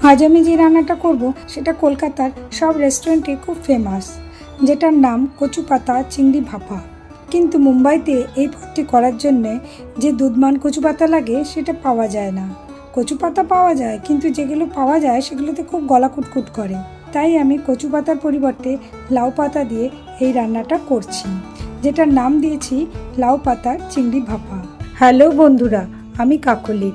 আজ আমি যে রান্নাটা করব সেটা কলকাতার সব রেস্টুরেন্টে খুব ফেমাস, যেটার নাম কচু পাতা চিংড়ি ভাপা। কিন্তু মুম্বাইতে এই পদটি করার জন্যে যে দুধমান কচু পাতা লাগে সেটা পাওয়া যায় না। কচু পাতা পাওয়া যায়, কিন্তু যেগুলো পাওয়া যায় সেগুলোতে খুব গলা কুটকুট করে। তাই আমি কচু পাতার পরিবর্তে লাউ পাতা দিয়ে এই রান্নাটা করছি, যেটার নাম দিয়েছি লাউ পাতার চিংড়ি ভাপা। হ্যালো বন্ধুরা, আমি কাকলি,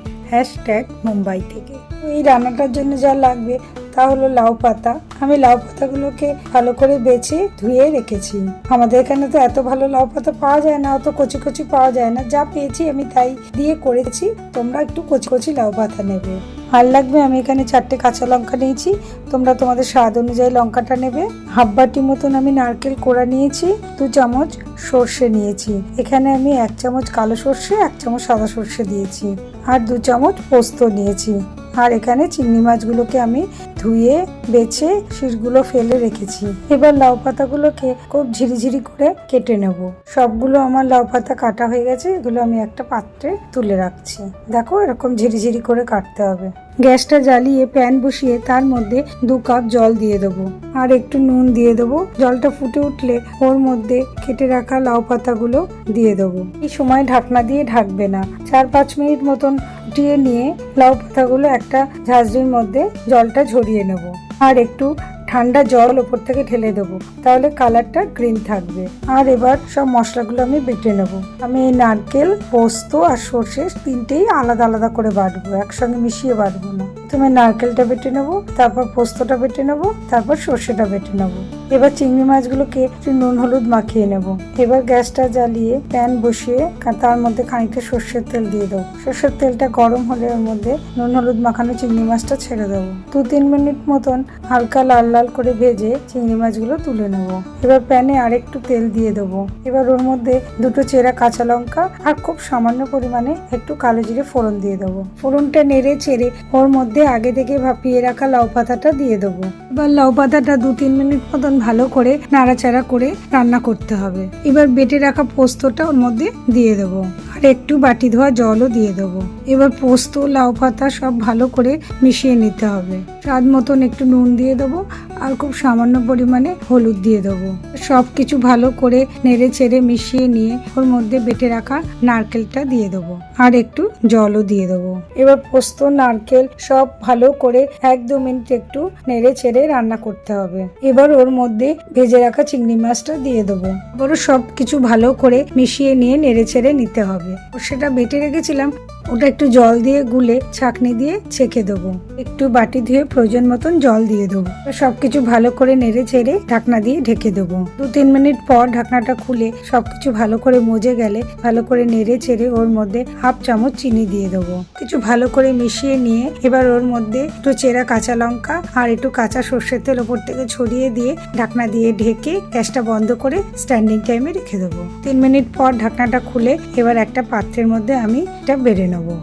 #মুম্বাই থেকে। এই রান্নাটার জন্য যা লাগবে তা হলো লাউ পাতা। আমি লাউ পাতাগুলোকে ভালো করে বেছে ধুয়ে রেখেছি। আমাদের এখানে তো এত ভালো লাউ পাতা পাওয়া যায় না, অত কচি কচি পাওয়া যায় না। যা পেয়েছি আমি তাই দিয়ে করেছি। তোমরা একটু কচি কচি লাউ পাতা নেবে। আর লাগবে, আমি এখানে 4টে কাঁচা লঙ্কা নিয়েছি। তোমরা তোমাদের স্বাদ অনুযায়ী লঙ্কাটা নেবে। হাফ বাটি মতন আমি নারকেল কোড়া নিয়েছি। 2 চামচ সর্ষে নিয়েছি। এখানে আমি 1 চামচ কালো সর্ষে, 1 চামচ সাদা সর্ষে দিয়েছি। আর 2 চামচ পোস্ত নিয়েছি। আর এখানে চিংড়ি মাছগুলোকে আমি ধুয়ে বেছে শিরগুলো ফেলে রেখেছি। এবার লাউ পাতাগুলোকে খুব ঝিরিঝিরি করে কেটে নেব। সবগুলো আমার লাউ পাতা কাটা হয়ে গেছে। এগুলো আমি একটা পাত্রে তুলে রাখছি। দেখো, এরকম ঝিরিঝিরি করে কাটতে হবে। গ্যাসটা জ্বালিয়ে প্যান বসিয়ে তার মধ্যে 2 কাপ জল দিয়ে দেবো আর একটু নুন দিয়ে দেবো। জলটা ফুটে উঠলে ওর মধ্যে কেটে রাখা লাউ পাতাগুলো দিয়ে দেবো। এই সময় ঢাকনা দিয়ে ঢাকবে না। 4-5 মিনিট মতন ফুটিয়ে নিয়ে লাউ পাতাগুলো একটা ঝাঁঝরির মধ্যে জলটা ঝরিয়ে নেব। আর একটু ঠান্ডা জল ওপর থেকে ঢেলে দেবো, তাহলে কালারটা গ্রিন থাকবে। আর এবার সব মশলাগুলো আমি বেটে নেব। আমি এই নারকেল, পোস্ত আর সর্ষে 3টেই আলাদা আলাদা করে বাটবো, একসঙ্গে মিশিয়ে বাটবো না। প্রথমে নারকেলটা বেটে নেবো, তারপর পোস্তটা বেটে নেবো, তারপর সর্ষেটা বেটে নেবো। এবার চিংড়ি মাছগুলোকে একটু নুন হলুদ মাখিয়ে নেব। এবার গ্যাসটা জ্বালিয়ে প্যান বসিয়ে তার মধ্যে খানিকটা সর্ষের তেল দিয়ে দেবো। সর্ষের তেলটা গরম হলে ওর মধ্যে নুন হলুদ মাখানো চিংড়ি মাছটা ছেড়ে দেবো। 2-3 মিনিট মতন হালকা লাল লাল করে ভেজে চিংড়ি মাছগুলো তুলে নেব। এবার প্যানে আরেকটু তেল দিয়ে দেবো। এবার ওর মধ্যে 2টো চেরা কাঁচা লঙ্কা আর খুব সামান্য পরিমাণে একটু কালো জিরে ফোড়ন দিয়ে দেবো। ফোড়নটা নেড়ে চেড়ে ওর মধ্যে আগে থেকে ভাপিয়ে রাখা লাউ পাতাটা দিয়ে দেবো। এবার লাউ পাতাটা 2-3 মিনিট মতন ভালো করে নাড়াচাড়া করে রান্না করতে হবে। এবার বেটে রাখা পোস্তটা ওর মধ্যে দিয়ে দেবো আর একটু বাটি ধোয়া জলও দিয়ে দেবো। এবার পোস্ত, লাউ পাতা সব ভালো করে মিশিয়ে নিতে হবে। স্বাদ মতন একটু নুন দিয়ে দেবো আর খুব সামান্য পরিমাণে হলুদ দিয়ে দেবো। সব কিছু ভালো করে নেড়ে চেড়ে মিশিয়ে নিয়ে ওর মধ্যে বেটে রাখা নারকেলটা দিয়ে দেবো আর একটু জলও দিয়ে দেবো। এবার পোস্ত, নারকেল সব ভালো করে 1-2 মিনিট একটু নেড়ে চেড়ে রান্না করতে হবে। এবার ওর মধ্যে ভেজে রাখা চিংড়ি মাছটা দিয়ে দেবো। এবারও সব কিছু ভালো করে মিশিয়ে নিয়ে নেড়ে চেড়ে নিতে হবে। সেটা বেটে রেখেছিলাম, ওটা একটু জল দিয়ে গুলে ছাঁকনি দিয়ে ছেঁকে দেবো। একটু বাটি ধুয়ে প্রয়োজন মতন জল দিয়ে দেবো। সবকিছু ভালো করে নেড়ে চেড়ে ঢাকনা দিয়ে ঢেকে দেবো। 2-3 মিনিট পর ঢাকনাটা খুলে সবকিছু ভালো করে মজে গেলে ভালো করে নেড়ে চেড়ে ওর মধ্যে 1/2 চামচ চিনি দিয়ে দেবো। কিছু ভালো করে মিশিয়ে নিয়ে এবার ওর মধ্যে একটু চেরা কাঁচা লঙ্কা আর একটু কাঁচা সর্ষের তেল ওপর থেকে ছড়িয়ে দিয়ে ঢাকনা দিয়ে ঢেকে গ্যাসটা বন্ধ করে স্ট্যান্ডিং টাইমে রেখে দেবো। 3 মিনিট পর ঢাকনাটা খুলে এবার একটা পাত্রের মধ্যে আমি এটা বেড়ে নেবো।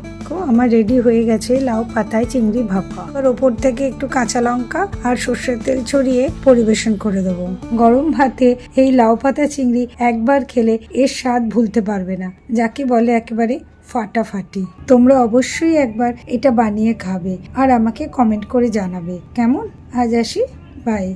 আমার রেডি হয়ে গেছে লাউ পাতায় চিংড়ি ভাপা। আর ওপর থেকে একটু কাঁচা লঙ্কা আর সর্ষের তেল ছড়িয়ে পরিবেশন করে দেবো। গরম ভাতে এই লাউ পাতা চিংড়ি একবার খেলে এর স্বাদ ভুলতে পারবে না, যাকে বলে একেবারে ফাটাফাটি। তোমরা অবশ্যই একবার এটা বানিয়ে খাবে আর আমাকে কমেন্ট করে জানাবে কেমন। আজ আসি, বাই।